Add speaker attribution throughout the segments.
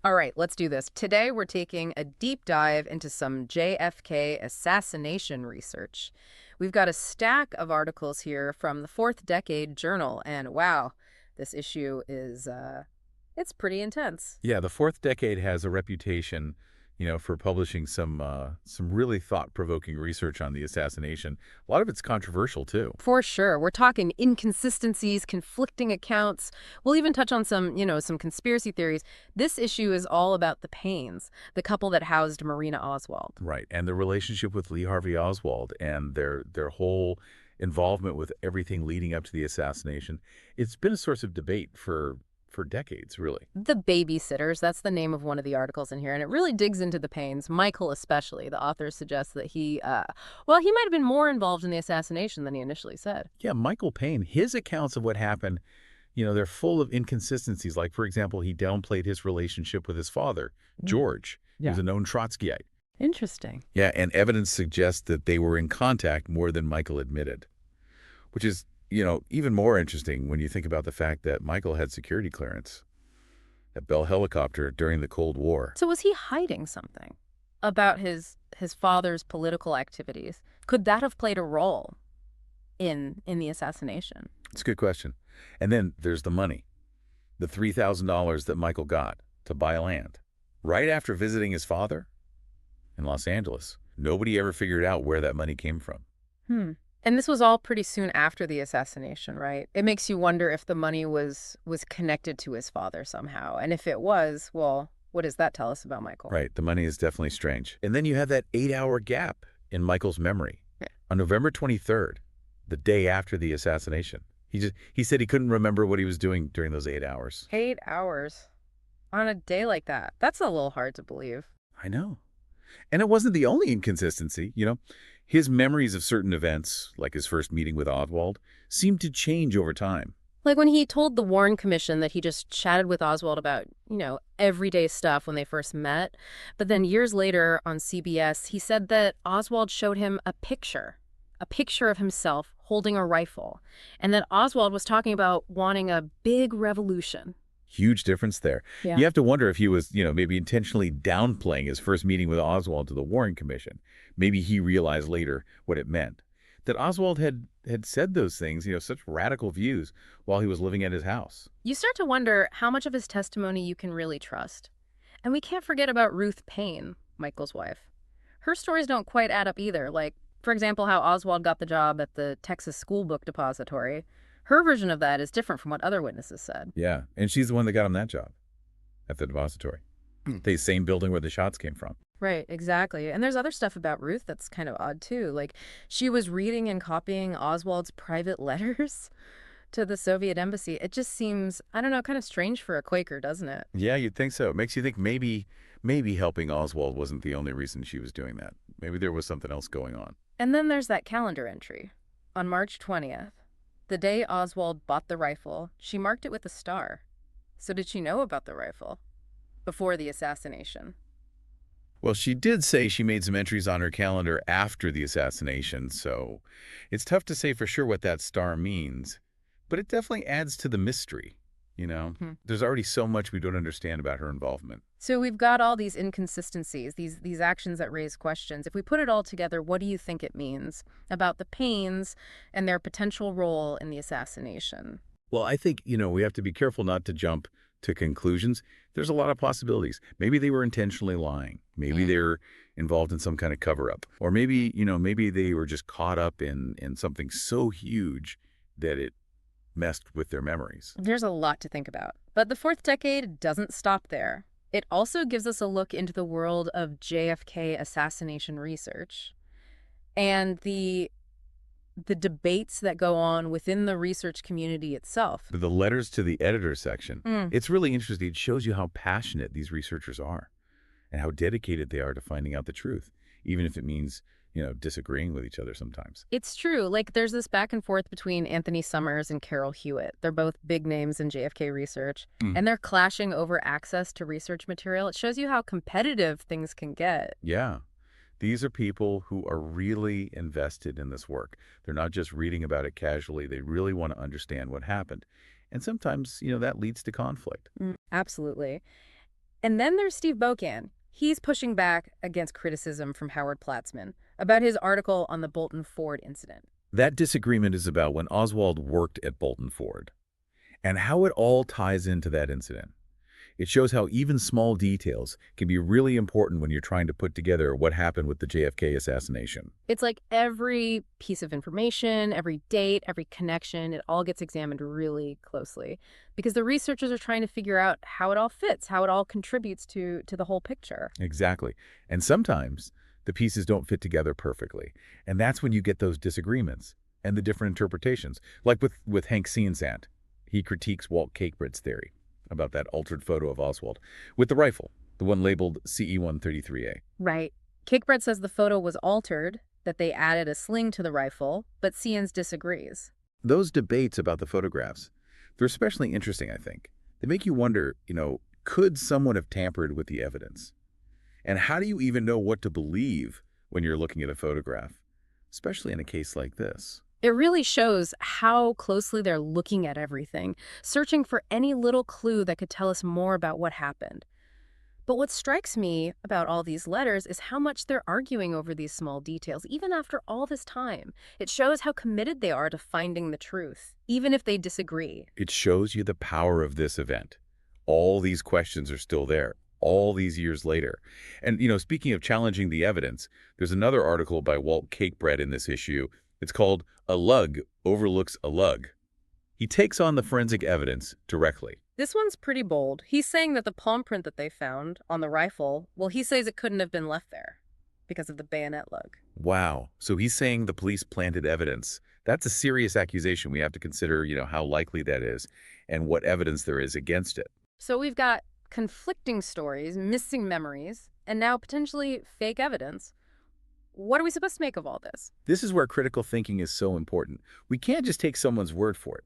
Speaker 1: All right, let's do this. Today, we're taking a deep dive into some JFK assassination research. We've got a stack of articles here from the Fourth Decade Journal, and wow, this issue is, it's pretty intense.
Speaker 2: Yeah, the fourth decade has a reputation, for publishing some really thought-provoking research on the assassination. A lot of it's controversial too.
Speaker 1: For sure. We're talking inconsistencies, conflicting accounts. We'll even touch on some conspiracy theories. This issue is all about the Paynes, the couple that housed Marina Oswald.
Speaker 2: Right, and the relationship with Lee Harvey Oswald and their whole involvement with everything leading up to the assassination. It's been a source of debate for decades, really.
Speaker 1: The Babysitters, that's the name of one of the articles in here, and it really digs into the Paynes, Michael especially. The author suggests that he might have been more involved in the assassination than he initially said.
Speaker 2: Yeah, Michael Payne, his accounts of what happened, they're full of inconsistencies. Like, for example, he downplayed his relationship with his father, George. He was a known Trotskyite.
Speaker 1: Interesting.
Speaker 2: Yeah, and evidence suggests that they were in contact more than Michael admitted, which is, even more interesting when you think about the fact that Michael had security clearance at Bell Helicopter during the Cold War.
Speaker 1: So was he hiding something about his father's political activities? Could that have played a role in the assassination?
Speaker 2: It's a good question. And then there's the money, the $3,000 that Michael got to buy land right after visiting his father in Los Angeles. Nobody ever figured out where that money came from.
Speaker 1: And this was all pretty soon after the assassination, right? It makes you wonder if the money was connected to his father somehow. And if it was, well, what does that tell us about Michael?
Speaker 2: Right. The money is definitely strange. And then you have that 8-hour gap in Michael's memory.
Speaker 1: Yeah.
Speaker 2: On November 23rd, the day after the assassination, he said he couldn't remember what he was doing during those 8 hours.
Speaker 1: 8 hours on a day like that. That's a little hard to believe.
Speaker 2: I know. And it wasn't the only inconsistency, His memories of certain events, like his first meeting with Oswald, seemed to change over time.
Speaker 1: Like when he told the Warren Commission that he just chatted with Oswald about, everyday stuff when they first met. But then years later on CBS, he said that Oswald showed him a picture of himself holding a rifle, and that Oswald was talking about wanting a big revolution.
Speaker 2: Huge difference there.
Speaker 1: Yeah.
Speaker 2: You have to wonder if he was, maybe intentionally downplaying his first meeting with Oswald to the Warren Commission. Maybe he realized later what it meant. That Oswald had said those things, such radical views while he was living at his house.
Speaker 1: You start to wonder how much of his testimony you can really trust. And we can't forget about Ruth Payne, Michael's wife. Her stories don't quite add up either. Like, for example, how Oswald got the job at the Texas School Book Depository. Her version of that is different from what other witnesses said.
Speaker 2: Yeah, and she's the one that got him that job at the depository. The same building where the shots came from.
Speaker 1: Right, exactly. And there's other stuff about Ruth that's kind of odd, too. Like, she was reading and copying Oswald's private letters to the Soviet embassy. It just seems, I don't know, kind of strange for a Quaker, doesn't it?
Speaker 2: Yeah, you'd think so. It makes you think maybe helping Oswald wasn't the only reason she was doing that. Maybe there was something else going on.
Speaker 1: And then there's that calendar entry. On March 20th, the day Oswald bought the rifle, she marked it with a star. So did she know about the rifle before the assassination?
Speaker 2: Well, she did say she made some entries on her calendar after the assassination, so it's tough to say for sure what that star means. But it definitely adds to the mystery, There's already so much we don't understand about her involvement.
Speaker 1: So we've got all these inconsistencies, these actions that raise questions. If we put it all together, what do you think it means about the Paynes and their potential role in the assassination?
Speaker 2: Well, I think, we have to be careful not to jump to conclusions. There's a lot of possibilities. Maybe they were intentionally lying. Maybe they're involved in some kind of cover-up. Or maybe, maybe they were just caught up in something so huge that it messed with their memories.
Speaker 1: There's a lot to think about. But the fourth decade doesn't stop there. It also gives us a look into the world of JFK assassination research and the debates that go on within the research community itself.
Speaker 2: The letters to the editor section, it's really interesting. It shows you how passionate these researchers are and how dedicated they are to finding out the truth, even if it means, disagreeing with each other sometimes.
Speaker 1: It's true. Like, there's this back and forth between Anthony Summers and Carol Hewitt. They're both big names in JFK research, and they're clashing over access to research material. It shows you how competitive things can get.
Speaker 2: Yeah. These are people who are really invested in this work. They're not just reading about it casually. They really want to understand what happened. And sometimes, that leads to conflict.
Speaker 1: Absolutely. And then there's Steve Bocan. He's pushing back against criticism from Howard Platzman about his article on the Bolton Ford incident.
Speaker 2: That disagreement is about when Oswald worked at Bolton Ford and how it all ties into that incident. It shows how even small details can be really important when you're trying to put together what happened with the JFK assassination.
Speaker 1: It's like every piece of information, every date, every connection, it all gets examined really closely because the researchers are trying to figure out how it all fits, how it all contributes to the whole picture.
Speaker 2: Exactly. And sometimes the pieces don't fit together perfectly. And that's when you get those disagreements and the different interpretations. Like with Hank Cienzant, he critiques Walt Kakebread's theory about that altered photo of Oswald with the rifle, the one labeled CE-133A.
Speaker 1: Right. Kickbread says the photo was altered, that they added a sling to the rifle, but Cians disagrees.
Speaker 2: Those debates about the photographs, they're especially interesting, I think. They make you wonder, could someone have tampered with the evidence? And how do you even know what to believe when you're looking at a photograph, especially in a case like this?
Speaker 1: It really shows how closely they're looking at everything, searching for any little clue that could tell us more about what happened. But what strikes me about all these letters is how much they're arguing over these small details, even after all this time. It shows how committed they are to finding the truth, even if they disagree.
Speaker 2: It shows you the power of this event. All these questions are still there, all these years later. And, speaking of challenging the evidence, there's another article by Walt Kakebread in this issue. It's called "A Lug Overlooks a Lug." He takes on the forensic evidence directly.
Speaker 1: This one's pretty bold. He's saying that the palm print that they found on the rifle, well, he says it couldn't have been left there because of the bayonet lug.
Speaker 2: Wow. So he's saying the police planted evidence. That's a serious accusation. We have to consider, how likely that is and what evidence there is against it.
Speaker 1: So we've got conflicting stories, missing memories, and now potentially fake evidence. What are we supposed to make of all this?
Speaker 2: This is where critical thinking is so important. We can't just take someone's word for it.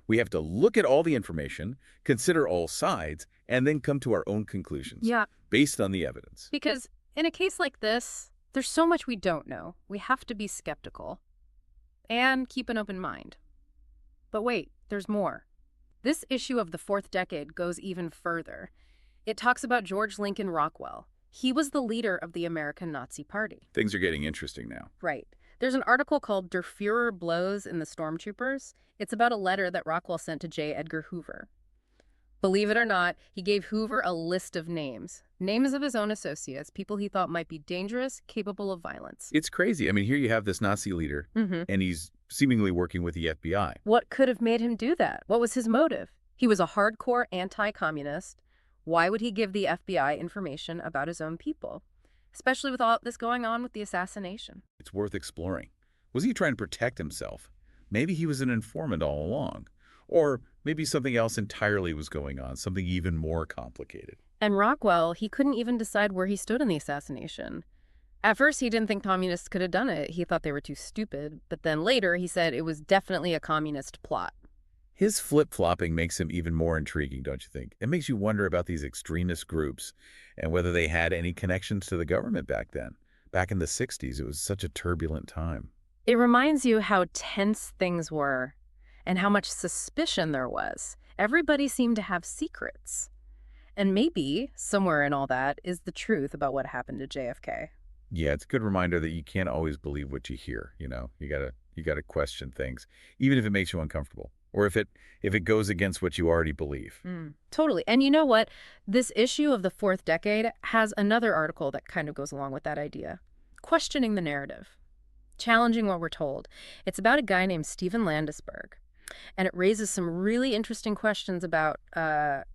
Speaker 2: We have to look at all the information, consider all sides, and then come to our own conclusions.
Speaker 1: Yeah.
Speaker 2: Based on the evidence.
Speaker 1: Because in a case like this, there's so much we don't know. We have to be skeptical and keep an open mind. But wait, there's more. This issue of the fourth decade goes even further. It talks about George Lincoln Rockwell. He was the leader of the American Nazi Party.
Speaker 2: Things are getting interesting now.
Speaker 1: Right. There's an article called Der Führer Blows in the Stormtroopers. It's about a letter that Rockwell sent to J. Edgar Hoover. Believe it or not, he gave Hoover a list of names of his own associates, people he thought might be dangerous, capable of violence.
Speaker 2: It's crazy. I mean, here you have this Nazi leader, and he's seemingly working with the FBI.
Speaker 1: What could have made him do that? What was his motive? He was a hardcore anti-communist. Why would he give the FBI information about his own people? Especially with all this going on with the assassination.
Speaker 2: It's worth exploring. Was he trying to protect himself? Maybe he was an informant all along. Or maybe something else entirely was going on, something even more complicated.
Speaker 1: And Rockwell, he couldn't even decide where he stood in the assassination. At first, he didn't think communists could have done it. He thought they were too stupid. But then later, he said it was definitely a communist plot.
Speaker 2: His flip-flopping makes him even more intriguing, don't you think? It makes you wonder about these extremist groups and whether they had any connections to the government back then. Back in the 60s, it was such a turbulent time.
Speaker 1: It reminds you how tense things were and how much suspicion there was. Everybody seemed to have secrets. And maybe somewhere in all that is the truth about what happened to JFK.
Speaker 2: Yeah, it's a good reminder that you can't always believe what you hear, You gotta question things, even if it makes you uncomfortable. Or if it goes against what you already believe.
Speaker 1: Totally. And you know what? This issue of the fourth decade has another article that kind of goes along with that idea. Questioning the narrative. Challenging what we're told. It's about a guy named Stephen Landesberg. And it raises some really interesting questions about the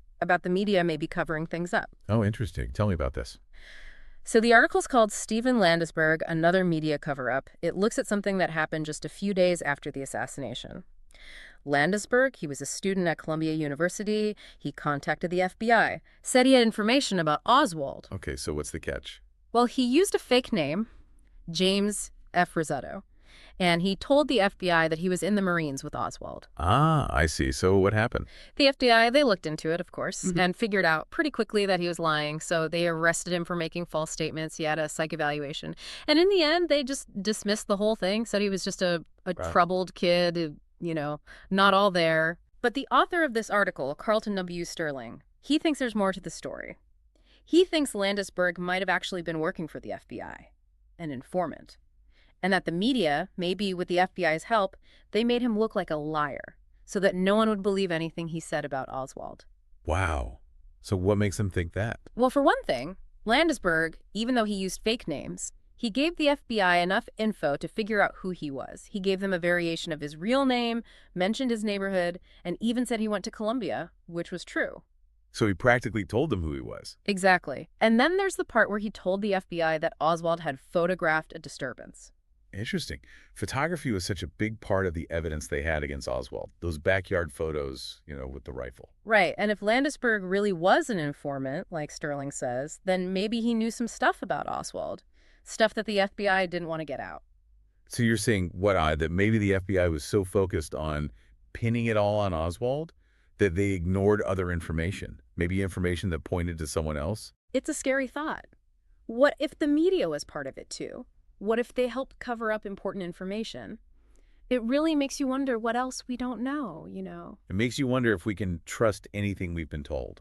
Speaker 1: media maybe covering things up.
Speaker 2: Oh, interesting. Tell me about this.
Speaker 1: So the article's called Stephen Landesberg, Another Media Cover-Up. It looks at something that happened just a few days after the assassination. Landesberg, he was a student at Columbia University. He contacted the FBI, said he had information about Oswald.
Speaker 2: Okay, so what's the catch?
Speaker 1: Well, he used a fake name, James F. Rossetto, and he told the FBI that he was in the Marines with Oswald.
Speaker 2: Ah, I see. So what happened?
Speaker 1: The FBI, they looked into it, of course, and figured out pretty quickly that he was lying, so they arrested him for making false statements. He had a psych evaluation. And in the end, they just dismissed the whole thing, said he was just a troubled kid, not all there. But the author of this article, Carlton W. Sterling, he thinks there's more to the story. He thinks Landisberg might have actually been working for the FBI, an informant, and that the media, maybe with the FBI's help, they made him look like a liar so that no one would believe anything he said about Oswald.
Speaker 2: Wow. So what makes them think that?
Speaker 1: Well, for one thing, Landisberg, even though he used fake names, he gave the FBI enough info to figure out who he was. He gave them a variation of his real name, mentioned his neighborhood, and even said he went to Columbia, which was true.
Speaker 2: So he practically told them who he was.
Speaker 1: Exactly. And then there's the part where he told the FBI that Oswald had photographed a disturbance.
Speaker 2: Interesting. Photography was such a big part of the evidence they had against Oswald. Those backyard photos, with the rifle.
Speaker 1: Right, and if Landisberg really was an informant, like Sterling says, then maybe he knew some stuff about Oswald. Stuff that the FBI didn't want to get out.
Speaker 2: So you're saying, that maybe the FBI was so focused on pinning it all on Oswald that they ignored other information, maybe information that pointed to someone else?
Speaker 1: It's a scary thought. What if the media was part of it too? What if they helped cover up important information? It really makes you wonder what else we don't know.
Speaker 2: It makes you wonder if we can trust anything we've been told.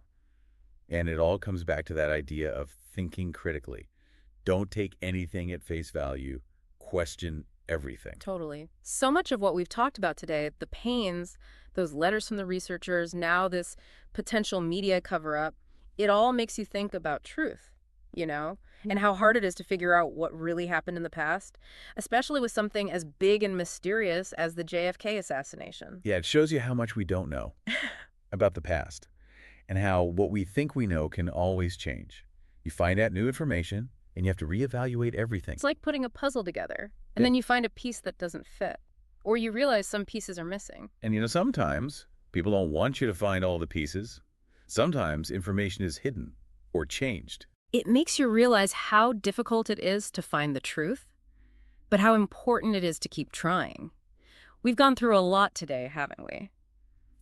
Speaker 2: And it all comes back to that idea of thinking critically. Don't take anything at face value. Question everything.
Speaker 1: Totally. So much of what we've talked about today, the pains, those letters from the researchers, now this potential media cover-up, it all makes you think about truth, and how hard it is to figure out what really happened in the past, especially with something as big and mysterious as the JFK assassination.
Speaker 2: Yeah, it shows you how much we don't know about the past and how what we think we know can always change. You find out new information and you have to reevaluate everything.
Speaker 1: It's like putting a puzzle together, and then you find a piece that doesn't fit, or you realize some pieces are missing.
Speaker 2: And sometimes people don't want you to find all the pieces. Sometimes information is hidden or changed.
Speaker 1: It makes you realize how difficult it is to find the truth, but how important it is to keep trying. We've gone through a lot today, haven't we?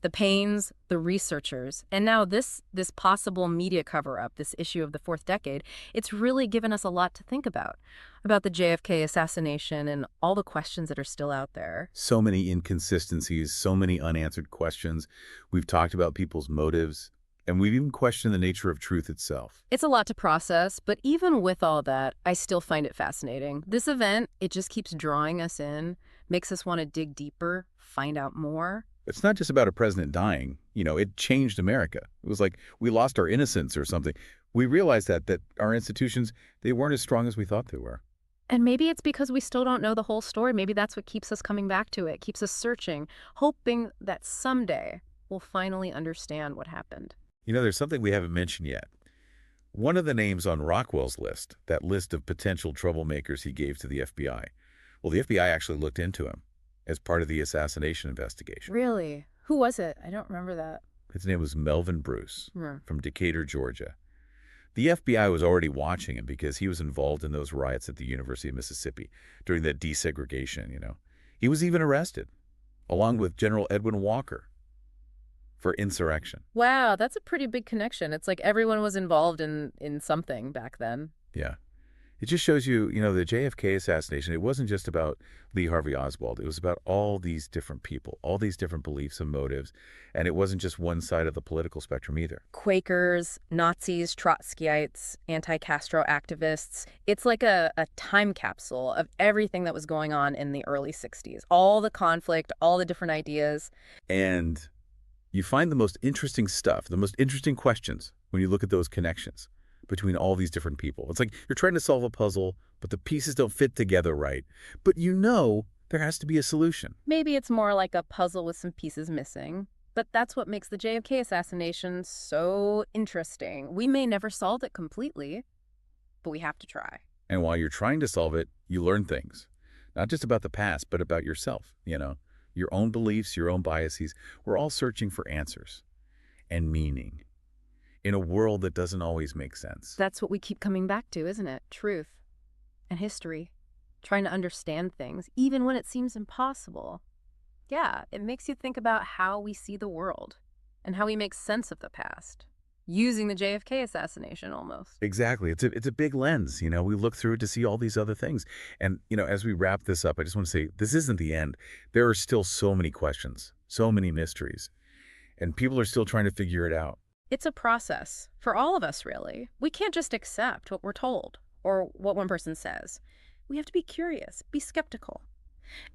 Speaker 1: The pains, the researchers, and now this possible media cover-up, this issue of the fourth decade, it's really given us a lot to think about the JFK assassination and all the questions that are still out there.
Speaker 2: So many inconsistencies, so many unanswered questions. We've talked about people's motives, and we've even questioned the nature of truth itself.
Speaker 1: It's a lot to process, but even with all that, I still find it fascinating. This event, it just keeps drawing us in, makes us want to dig deeper, find out more.
Speaker 2: It's not just about a president dying. It changed America. It was like we lost our innocence or something. We realized that our institutions, they weren't as strong as we thought they were.
Speaker 1: And maybe it's because we still don't know the whole story. Maybe that's what keeps us coming back to it, keeps us searching, hoping that someday we'll finally understand what happened.
Speaker 2: There's something we haven't mentioned yet. One of the names on Rockwell's list, that list of potential troublemakers he gave to the FBI, well, the FBI actually looked into him as part of the assassination investigation.
Speaker 1: Really? Who was it? I don't remember that.
Speaker 2: His name was Melvin Bruce from Decatur, Georgia. The FBI was already watching him because he was involved in those riots at the University of Mississippi during that desegregation. He was even arrested, along with General Edwin Walker, for insurrection.
Speaker 1: Wow, that's a pretty big connection. It's like everyone was involved in something back then.
Speaker 2: Yeah. It just shows you, the JFK assassination, it wasn't just about Lee Harvey Oswald. It was about all these different people, all these different beliefs and motives. And it wasn't just one side of the political spectrum either.
Speaker 1: Quakers, Nazis, Trotskyites, anti-Castro activists. It's like a time capsule of everything that was going on in the early 60s. All the conflict, all the different ideas.
Speaker 2: And you find the most interesting stuff, the most interesting questions when you look at those connections between all these different people. It's like you're trying to solve a puzzle, but the pieces don't fit together right. But there has to be a solution.
Speaker 1: Maybe it's more like a puzzle with some pieces missing. But that's what makes the JFK assassination so interesting. We may never solve it completely, but we have to try.
Speaker 2: And while you're trying to solve it, you learn things. Not just about the past, but about yourself, your own beliefs, your own biases. We're all searching for answers and meaning in a world that doesn't always make sense.
Speaker 1: That's what we keep coming back to, isn't it? Truth and history, trying to understand things, even when it seems impossible. Yeah, it makes you think about how we see the world and how we make sense of the past, using the JFK assassination almost.
Speaker 2: Exactly. It's a big lens. We look through it to see all these other things. And, as we wrap this up, I just want to say this isn't the end. There are still so many questions, so many mysteries, and people are still trying to figure it out.
Speaker 1: It's a process for all of us, really. We can't just accept what we're told or what one person says. We have to be curious, be skeptical,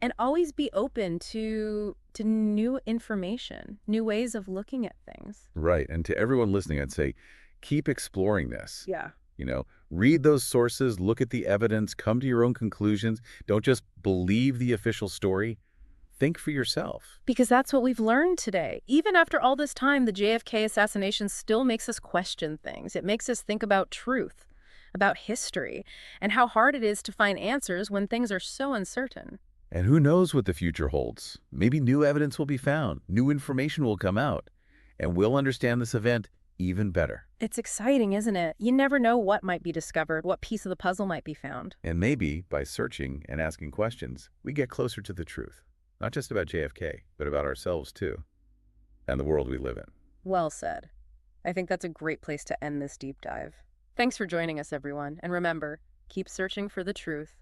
Speaker 1: and always be open to new information, new ways of looking at things.
Speaker 2: Right. And to everyone listening, I'd say, keep exploring this.
Speaker 1: Yeah.
Speaker 2: Read those sources, look at the evidence, come to your own conclusions. Don't just believe the official story. Think for yourself.
Speaker 1: Because that's what we've learned today. Even after all this time, the JFK assassination still makes us question things. It makes us think about truth, about history, and how hard it is to find answers when things are so uncertain.
Speaker 2: And who knows what the future holds? Maybe new evidence will be found, new information will come out, and we'll understand this event even better.
Speaker 1: It's exciting, isn't it? You never know what might be discovered, what piece of the puzzle might be found.
Speaker 2: And maybe by searching and asking questions, we get closer to the truth. Not just about JFK, but about ourselves too, and the world we live in.
Speaker 1: Well said. I think that's a great place to end this deep dive. Thanks for joining us, everyone. And remember, keep searching for the truth.